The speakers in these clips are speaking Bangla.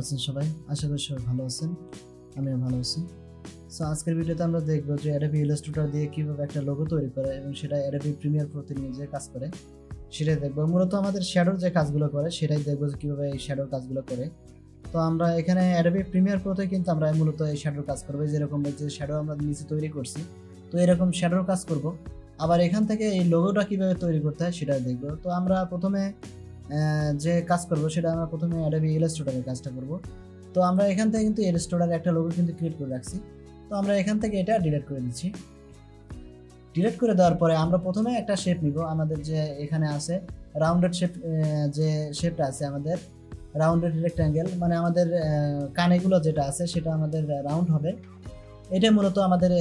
আছেন সবাই? আশা করি সবাই ভালো আছেন। আমিও ভালো আছি। সো আজকের ভিডিওতে আমরা দেখব যে Adobe Illustrator দিয়ে কিভাবে একটা লোগো তৈরি করে এবং সেটা Adobe Premiere Pro তে নিয়ে যে কাজ করে সেটাই দেখব। মূলত আমাদের শ্যাডোর যে কাজগুলো করে সেটাই দেখব যে কিভাবে এই শ্যাডোর কাজগুলো করে। তো আমরা এখানে Adobe Premiere Pro তে কিন্তু আমরা মূলত এই শ্যাডোর কাজ করব। যেরকম যে শ্যাডো আমরা নিচে তৈরি করছি, তো এরকম শ্যাডোর কাজ করব। আবার এখান থেকে এই লোগোটা কিভাবে তৈরি করতে হয় সেটা দেখব। তো আমরা প্রথমে যে কাজ করব সেটা আমরা প্রথমে Adobe Illustrator এর কাজটা করব। তো আমরা এখান থেকে কিন্তু Illustrator একটা লোগো কিন্তু ক্রিয়েট করে রাখছি। তো আমরা এখান থেকে এটা ডিলিট করে দিচ্ছি। ডিলিট করে দেওয়ার পরে আমরা প্রথমে একটা শেপ নিব। আমাদের যে এখানে আছে রাউন্ডেড শেপ, যে শেপটা আছে আমাদের রাউন্ডেড রেক্ট্যাঙ্গেল, মানে আমাদের কানেগুলো যেটা আছে সেটা আমাদের রাউন্ড হবে। এটা মূলত আমাদের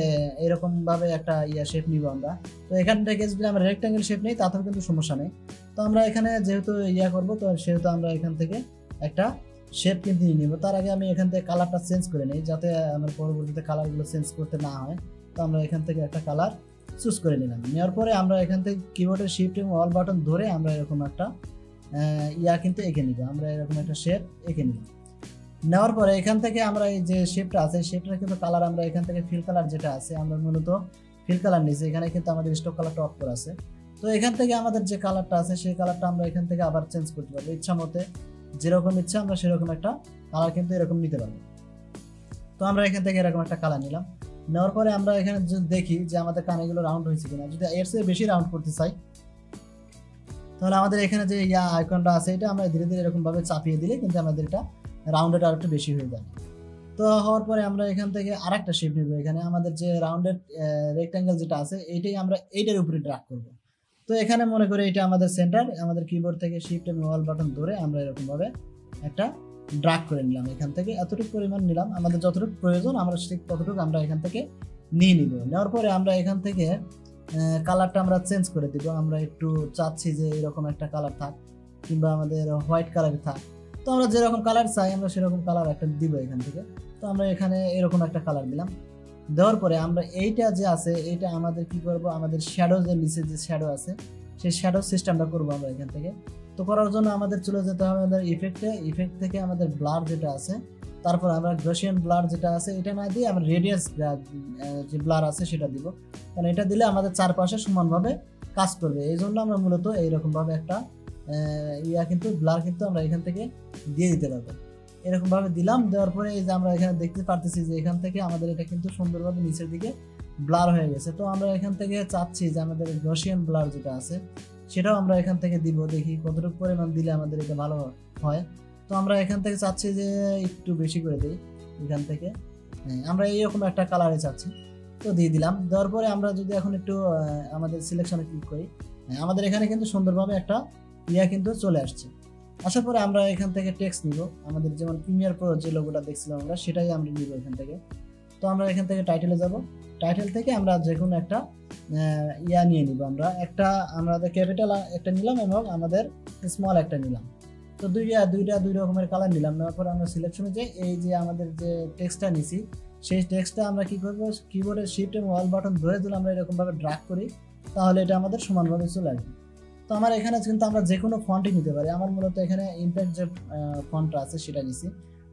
এরকম ভাবে একটা শেপ নিব আমরা। তো এখান থেকে যদি আমরা রেক্ট্যাঙ্গেল শেপ নেই তাতেও কিন্তু সমস্যা নেই। তো আমরা এখানে যেহেতু করব, তো সেহেতু আমরা এখান থেকে একটা শেপ কিন্তু নিয়ে নিব। তার আগে আমি এখান থেকে কালারটা চেঞ্জ করে নিই, যাতে আমার পরবর্তীতে কালারগুলো চেঞ্জ করতে না হয়। তো আমরা এখান থেকে একটা কালার চুজ করে নিলাম। নেওয়ার পরে আমরা এখান থেকে কিবোর্ডের শিফট এবং অল বাটন ধরে আমরা এরকম একটা কিন্তু এঁকে নিব। আমরা এরকম একটা শেপ এঁকে নিব। নেওয়ার পরে এখান থেকে আমরা এই যে শেপটা আছে শেপটা কিন্তু কালার আমরা এখান থেকে ফিল কালার যেটা আছে আমরা মূলত ফিল কালার নিয়েছি। এখানে কিন্তু আমাদের স্টক কালারটা অফ করা আছে। তো এখান থেকে আমাদের যে কালারটা আছে সেই কালারটা আমরা এখান থেকে আবার চেঞ্জ করতে পারবো ইচ্ছা মতে। যেরকম ইচ্ছা আমরা সেরকম একটা কালার কিন্তু এরকম নিতে পারবো। তো আমরা এখান থেকে এরকম একটা কালার নিলাম। নেওয়ার পরে আমরা এখানে যদি দেখি যে আমাদের কানেগুলো রাউন্ড হয়েছে কিনা, যদি এর চেয়ে বেশি রাউন্ড করতে চাই তাহলে আমাদের এখানে যে আইকনটা আছে এটা আমরা ধীরে ধীরে এরকম ভাবে চাপিয়ে দিলে কিন্তু আমাদের এটা রাউন্ডেড আর একটু বেশি হয়ে যাবে। তো হওয়ার পরে আমরা এখান থেকে আরেকটা শেপ নেব। এখানে আমাদের যে রাউন্ডেড রেক্ট্যাঙ্গেল যেটা আছে এইটাই আমরা এইটার উপরে ড্র্যাগ করব। তো এখানে মনে করে এটা আমাদের সেন্টার, আমাদের কিবোর্ড থেকে শিফট এবং অল বাটন ধরে আমরা এরকম ভাবে একটা ড্র্যাগ করে নিলাম। এখান থেকে এতটুকু পরিমাণ নিলাম, আমাদের যতটুকু প্রয়োজন আমরা ঠিক ততটুকু আমরা এখান থেকে নিয়ে নিব। নেওয়ার পরে আমরা এখান থেকে কালারটা আমরা চেঞ্জ করে দিব। আমরা একটু চাচ্ছি যে এরকম একটা কালার থাক, কিংবা আমাদের হোয়াইট কালার থাক। তো আমরা যেরকম কালার চাই আমরা সেরকম কালার একটা দিব এখান থেকে। তো আমরা এখানে এরকম একটা কালার দিলাম। দেওয়ার পরে আমরা এইটা যে আছে এইটা আমাদের কি করব, আমাদের শ্যাডো যে নিচে যে শ্যাডো আছে সেই শ্যাডো সিস্টেমটা করব আমরা এখান থেকে। তো করার জন্য আমাদের চলে যেতে হবে আমাদের ইফেক্ট থেকে আমাদের ব্লার যেটা আছে, তারপর আমরা গসিয়ান ব্লার যেটা আছে এটা না দিয়ে আমরা রেডিয়াস যে ব্লার আছে সেটা দিব। কারণ এটা দিলে আমাদের চারপাশে সমানভাবে কাজ করবে। এই জন্য আমরা মূলত এইরকমভাবে একটা কিন্তু ব্লার কিন্তু আমরা এখান থেকে দিয়ে দিতে পারবো। এরকম ভাবে দিলাম। দেওয়ার পরে এই যে আমরা এখানে দেখতে পারতেছি যে এখান থেকে আমাদের এটা কিন্তু সুন্দরভাবে নিচের দিকে ব্লার হয়ে গেছে। তো আমরা এখান থেকে চাচ্ছি যে আমাদের গসিয়ান ব্লার যেটা আছে সেটাও আমরা এখান থেকে দিব। দেখি কতটুকু পরিমাণ দিলে আমাদের এটা ভালো হয়। তো আমরা এখান থেকে চাচ্ছি যে একটু বেশি করে দিই এখান থেকে। আমরা এইরকম একটা কালারে চাচ্ছি, তো দিয়ে দিলাম। দেওয়ার পরে আমরা যদি এখন একটু আমাদের সিলেকশনে ক্লিক করি, আমাদের এখানে কিন্তু সুন্দরভাবে একটা কিন্তু চলে আসছে। আসার পরে আমরা এখান থেকে টেক্সট নিব। আমাদের যেমন প্রিমিয়ার প্রো যে লোগোটা দেখছিলাম আমরা সেটাই আমরা নিব এখান থেকে। তো আমরা এখান থেকে টাইটেলে যাব। টাইটেল থেকে আমরা যে কোনো একটা নিয়ে নিব। আমরা আমাদের ক্যাপিটাল একটা নিলাম এবং আমাদের স্মল একটা নিলাম। তো দুই রকমের কালার নিলাম। নেওয়ার পরে আমরা সিলেকশনে যাই, এই যে আমাদের যে টেক্সটটা নিছি সেই টেক্সটটা আমরা কি করব, কিবোর্ডের শিফট এবং অল বাটন ধরে দিলে আমরা এরকমভাবে ড্র্যাগ করি, তাহলে এটা আমাদের সমানভাবে চলে আসবে। তো আমার এখানে কিন্তু আমরা যে কোনো ফন্টই নিতে পারি। আমার মূলত এখানে ইম্প্যাক্ট যে ফন্টটা আছে সেটা নিছি।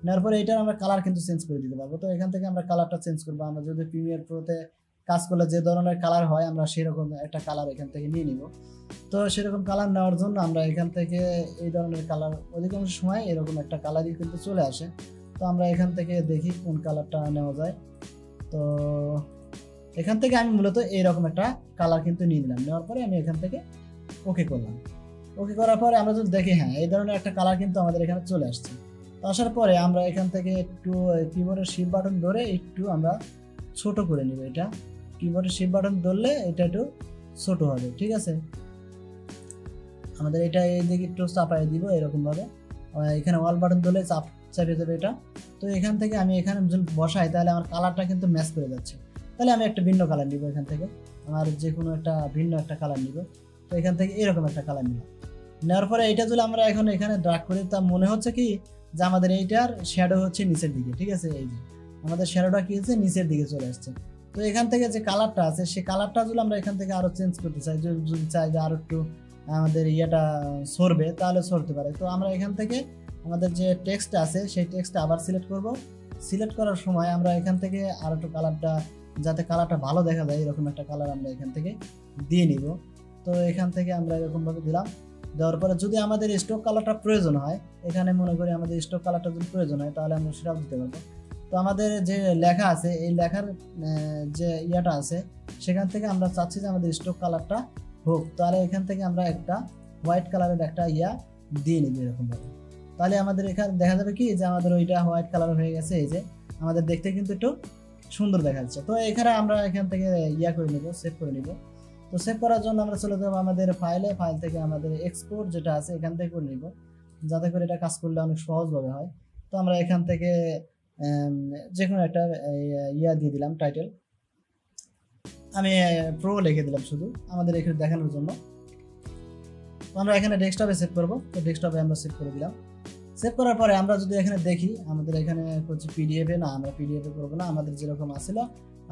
নেওয়ার পরে এটার আমরা কালার কিন্তু চেঞ্জ করে দিতে পারবো। তো এখান থেকে আমরা কালারটা চেঞ্জ করবো। আমরা যদি প্রিমিয়ার প্রোতে কাজ করলে যে ধরনের কালার হয় আমরা সেরকম একটা কালার এখান থেকে নিয়ে নিব। তো সেরকম কালার নেওয়ার জন্য আমরা এখান থেকে এই ধরনের কালার অধিকাংশ সময় এরকম একটা কালারই কিন্তু চলে আসে। তো আমরা এখান থেকে দেখি কোন কালারটা নেওয়া যায়। তো এখান থেকে আমি মূলত এইরকম একটা কালার কিন্তু নিয়ে নিলাম। নেওয়ার পরে আমি এখান থেকে ওকে করলাম। ওকে করার পরে আমরা যদি দেখি হ্যাঁ এই ধরনের একটা কালার কিন্তু আমাদের এখানে চলে আসছে। তো আসার পরে আমরা এখান থেকে একটু কিবোর্ডের শিফট বাটন ধরে একটু আমরা ছোট করে নিব। এটা কিবোর্ডের শিফট বাটন ধরলে এটা একটু ছোট হবে, ঠিক আছে। আমাদের এটা এই দিকে একটু চাপাই দিব এরকম ভাবে। এখানে অল বাটন ধরলে চাপিয়ে দেবে এটা। তো এখান থেকে আমি এখানে যদি বসাই তাহলে আমার কালারটা কিন্তু ম্যাচ করে যাচ্ছে। তাহলে আমি একটা ভিন্ন কালার নিব। এখান থেকে আমার যে কোনো একটা ভিন্ন একটা কালার নিব। তো এখান থেকে এরকম একটা কালার নিলাম। নেওয়ার পরে এটা যদি আমরা এখন এখানে ড্র্যাগ করি তা মনে হচ্ছে কি যে আমাদের এইটার শ্যাডো হচ্ছে নিচের দিকে, ঠিক আছে। এই যে আমাদের শ্যাডোটা কি হচ্ছে নিচের দিকে চলে আসছে। তো এখান থেকে যে কালারটা আছে সেই কালারটা যদি আমরা এখান থেকে আরো চেঞ্জ করতে চাই, যদি চাই যে আরো একটু আমাদের সরবে তাহলে সরতে পারে। তো আমরা এখান থেকে আমাদের যে টেক্সট আছে সেই টেক্সটটা আবার সিলেক্ট করব। সিলেক্ট করার সময় আমরা এখান থেকে আর একটু কালারটা, যাতে কালারটা ভালো দেখা যায় এরকম একটা কালার আমরা এখান থেকে দিয়ে নিব। তো এখান থেকে আমরা এরকমভাবে দিলাম। দেওয়ার পরে যদি আমাদের স্টক কালারটা প্রয়োজন হয়, এখানে মনে করি আমাদের স্টক কালারটা যদি প্রয়োজন হয় তাহলে আমরা সেটাও দিতে পারবো। তো আমাদের যে লেখা আছে এই লেখার যে ইয়াটা আছে সেখান থেকে আমরা চাচ্ছি যে আমাদের স্টক কালারটা হোক, তাহলে এখান থেকে আমরা একটা হোয়াইট কালারের একটা ইয়া দিয়ে নিব এরকমভাবে। তাহলে আমাদের এখানে দেখা যাবে কি যে আমাদের ওইটা হোয়াইট কালার হয়ে গেছে, এই যে আমাদের দেখতে কিন্তু একটু সুন্দর দেখা যাচ্ছে। তো এখানে আমরা এখান থেকে ইয়া করে নিব, সেভ করে নিব। তো সেভ করার জন্য আমরা চলে যাবো আমাদের ফাইলে, ফাইল থেকে আমাদের এক্সপোর্ট যেটা আছে এখান থেকে করে নিব, যাতে করে এটা কাজ করলে অনেক সহজভাবে হয়। তো আমরা এখান থেকে যে কোনো একটা ইয়া দিয়ে দিলাম, টাইটেল আমি প্রো লিখে দিলাম শুধু আমাদের এখানে দেখানোর জন্য। তো আমরা এখানে ডেস্কটপে সেভ করব। তো ডেস্কটপে আমরা সেভ করে দিলাম। সেভ করার পরে আমরা যদি এখানে দেখি আমাদের এখানে হচ্ছে পিডিএফে, না আমরা পিডিএফে করবো না, আমাদের যেরকম আসছিল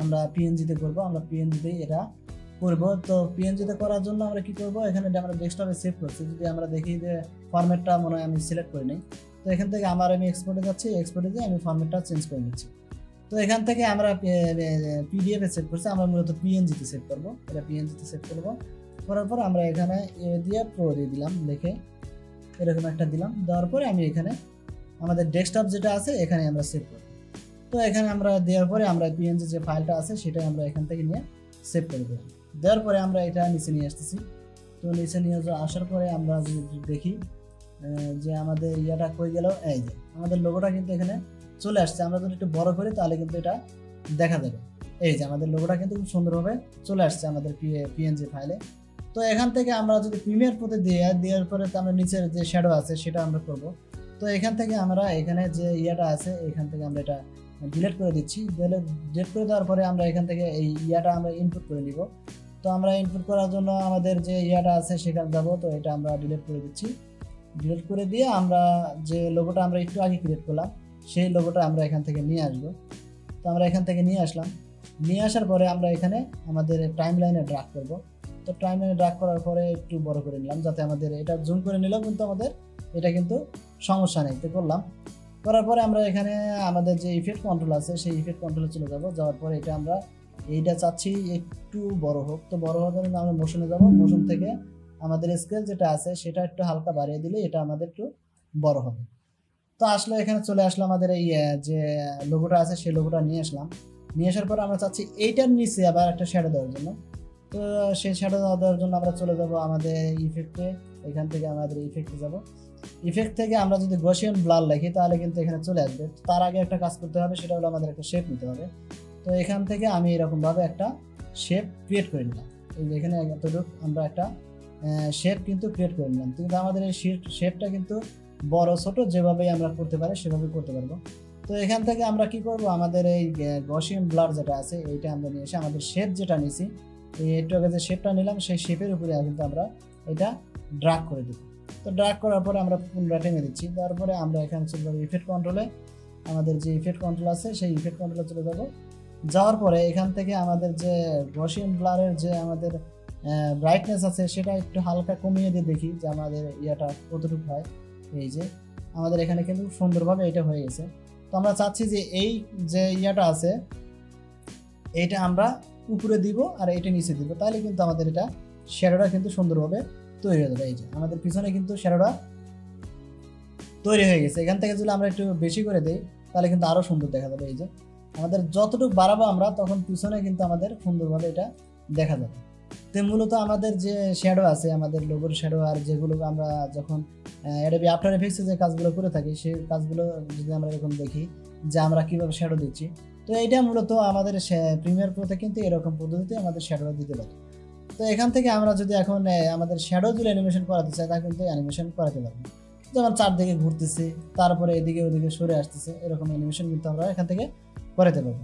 আমরা পিএনজিতে করব। আমরা পিএনজিতেই এটা করব। তো পিএনজিতে করার জন্য আমরা কি করব, এখানে আমরা ডেস্কটপে সেভ করছি, যদি আমরা দেখি যে ফরম্যাটটা মনে হয় আমি সিলেক্ট করে নিই, তো এখান থেকে আমি এক্সপোর্টে যাচ্ছি, এক্সপোর্টে দিয়ে আমি ফরম্যাটটা চেঞ্জ করে নিচ্ছি। তো এখান থেকে আমরা পিডিএফে সেভ করছি, আমরা মূলত পিএনজিতে সেভ করব। এটা পিএনজিতে সেভ করব। করার পর আমরা এখানে এ দিয়ে প্রো দিয়ে দিলাম, লিখে এরকম একটা দিলাম। দেওয়ার পরে আমি এখানে আমাদের ডেস্কটপ যেটা আছে এখানে আমরা সেভ করব। তো এখানে আমরা দেওয়ার পরে আমরা পিএনজি যে ফাইলটা আছে সেটা আমরা এখান থেকে নিয়ে সেভ করে দেব। দেওয়ার পরে আমরা এটা নিচে নিয়ে আসতেছি। তো নিচে নিয়ে আসার পরে আমরা যদি দেখি যে আমাদের ইয়াটা কই গেল, এই যে আমাদের লোগোটা কিন্তু এখানে চলে আসছে। আমরা যদি একটু বড় করি তাহলে কিন্তু এটা দেখা যাবে। এই যে আমাদের লোগোটা কিন্তু খুব সুন্দরভাবে চলে আসছে আমাদের পিএনজি ফাইলে। তো এখান থেকে আমরা যদি প্রিমিয়ার প্রতে দেওয়ার পরে তো আমরা নিচের যে শ্যাডো আছে সেটা আমরা করব। তো এখান থেকে আমরা এখানে যে ইয়াটা আছে এখান থেকে আমরা এটা ডিলিট করে দিচ্ছি। ডিলিট করে দেওয়ার পরে আমরা এখান থেকে এই ইয়াটা আমরা ইনপুট করে নিব। তো আমরা ইনপুট করার জন্য আমাদের যে ইয়াটা আছে সেখানে যাব। তো এটা আমরা ডিলিট করে দিচ্ছি। ডিলিট করে দিয়ে আমরা যে লোগোটা আমরা একটু আগে ক্রিয়েট করলাম সেই লোগোটা আমরা এখান থেকে নিয়ে আসবো। তো আমরা এখান থেকে নিয়ে আসলাম। নিয়ে আসার পরে আমরা এখানে আমাদের টাইম লাইনে ড্রাগ করব। তো টাইম লাইনে ড্রাগ করার পরে একটু বড় করে নিলাম, যাতে আমাদের এটা জুম করে নিলেও কিন্তু আমাদের এটা কিন্তু সমস্যা নেই। তো করলাম, করার পরে আমরা এখানে আমাদের যে ইফেক্ট কন্ট্রোল আছে সেই ইফেক্ট কন্ট্রোলে চলে যাব। যাওয়ার পরে এটা আমরা এইটা চাচ্ছি একটু বড় হোক। তো বড় হওয়ার জন্য আমরা মোশনে যাব। মোশন থেকে আমাদের স্কেল যেটা আছে সেটা একটু হালকা বাড়িয়ে দিলে এটা আমাদের একটু বড় হবে। তো আসলে এখানে চলে আসলো আমাদের এই যে লোগোটা আছে সেই লোগোটা নিয়ে আসলাম। নিয়ে আসার পর আমরা চাচ্ছি এইটার নিচে আবার একটা শ্যাডো দেওয়ার জন্য। তো সেই শ্যাডো দেওয়ার জন্য আমরা চলে যাব আমাদের ইফেক্টে। এখান থেকে আমাদের ইফেক্টে যাব। ইফেক্ট থেকে আমরা যদি গসিয়ান ব্লার লিখি তাহলে কিন্তু এখানে চলে আসবে। তার আগে একটা কাজ করতে হবে, সেটা হলো আমাদের একটা শেপ নিতে হবে। তো এখান থেকে আমি এরকমভাবে একটা শেপ ক্রিয়েট করে নিলাম। এই যে এখানে এতটুকু আমরা একটা শেপ কিন্তু ক্রিয়েট করে নিলাম। কিন্তু আমাদের এই শেপটা কিন্তু বড় ছোট যেভাবেই আমরা করতে পারি সেভাবে করতে পারবো। তো এখান থেকে আমরা কি করব, আমাদের এই গসিয়ান ব্লার যেটা আছে এইটা আমরা নিয়ে এসে আমাদের শেপ যেটা নিছি, এই একটু আগে যে শেপটা নিলাম সেই শেপের উপরে কিন্তু আমরা এটা ড্রাগ করে দেব। তো ড্রাগ করার পরে আমরা পুনরায় টেনে দিচ্ছি। তারপরে আমরা এখানে চলে যাবো ইফেক্ট কন্ট্রোলে। আমাদের যে ইফেক্ট কন্ট্রোল আছে সেই ইফেক্ট কন্ট্রোলে চলে যাব। যাওয়ার পরে এখান থেকে আমাদের যে গসিয়ান ব্লারের যে আমাদের ব্রাইটনেস আছে সেটা একটু হালকা কমিয়ে দিয়ে দেখি যে আমাদের ইয়াটা কতটুকু হয়। এই যে আমাদের এখানে কিন্তু সুন্দরভাবে এটা হয়ে গেছে। তো আমরা চাচ্ছি যে এই যে ইয়াটা আছে এইটা আমরা উপরে দিব আর এটা নিচে দিব, তাহলে কিন্তু আমাদের এটা শ্যাডোটা কিন্তু সুন্দরভাবে তৈরি হয়ে যাবে। এই যে আমাদের পিছনে কিন্তু শ্যাডোটা তৈরি হয়ে গেছে। এখান থেকে যদি আমরা একটু বেশি করে দিই তাহলে কিন্তু আরও সুন্দর দেখা যাবে। এই যে আমাদের যতটুকু বাড়াবো আমরা তখন পিছনে কিন্তু আমাদের সুন্দরভাবে এটা দেখা যাবে। তো মূলত আমাদের যে শ্যাডো আছে আমাদের লোগোর শ্যাডো আর যেগুলো আমরা যখন অ্যাডোবি আফটার এফেক্টসে যে কাজগুলো করে থাকি সেই কাজগুলো যদি আমরা এরকম দেখি যে আমরা কীভাবে শ্যাডো দিচ্ছি, তো এইটা মূলত আমাদের প্রিমিয়ার প্রোতে কিন্তু এরকম পদ্ধতিতে আমাদের শ্যাডো দিতে পারি। তো এখান থেকে আমরা যদি এখন আমাদের শ্যাডো যদি অ্যানিমেশন করাতে চাই তা কিন্তু অ্যানিমেশন করাতে পারবো। যেমন চারদিকে ঘুরতেছে, তারপরে এদিকে ওদিকে সরে আসতেছে, এরকম অ্যানিমেশন কিন্তু আমরা এখান থেকে করাতে পারবো।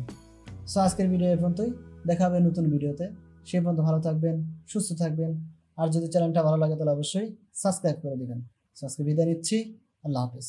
সো আজকের ভিডিও এই পর্যন্তই, দেখা হবে নতুন ভিডিওতে। সে পর্যন্ত ভালো থাকবেন, সুস্থ থাকবেন। আর যদি চ্যানেলটা ভালো লাগে তাহলে অবশ্যই সাবস্ক্রাইব করে দেবেন। সো আজকে বিদায় নিচ্ছি, আল্লাহ হাফেজ।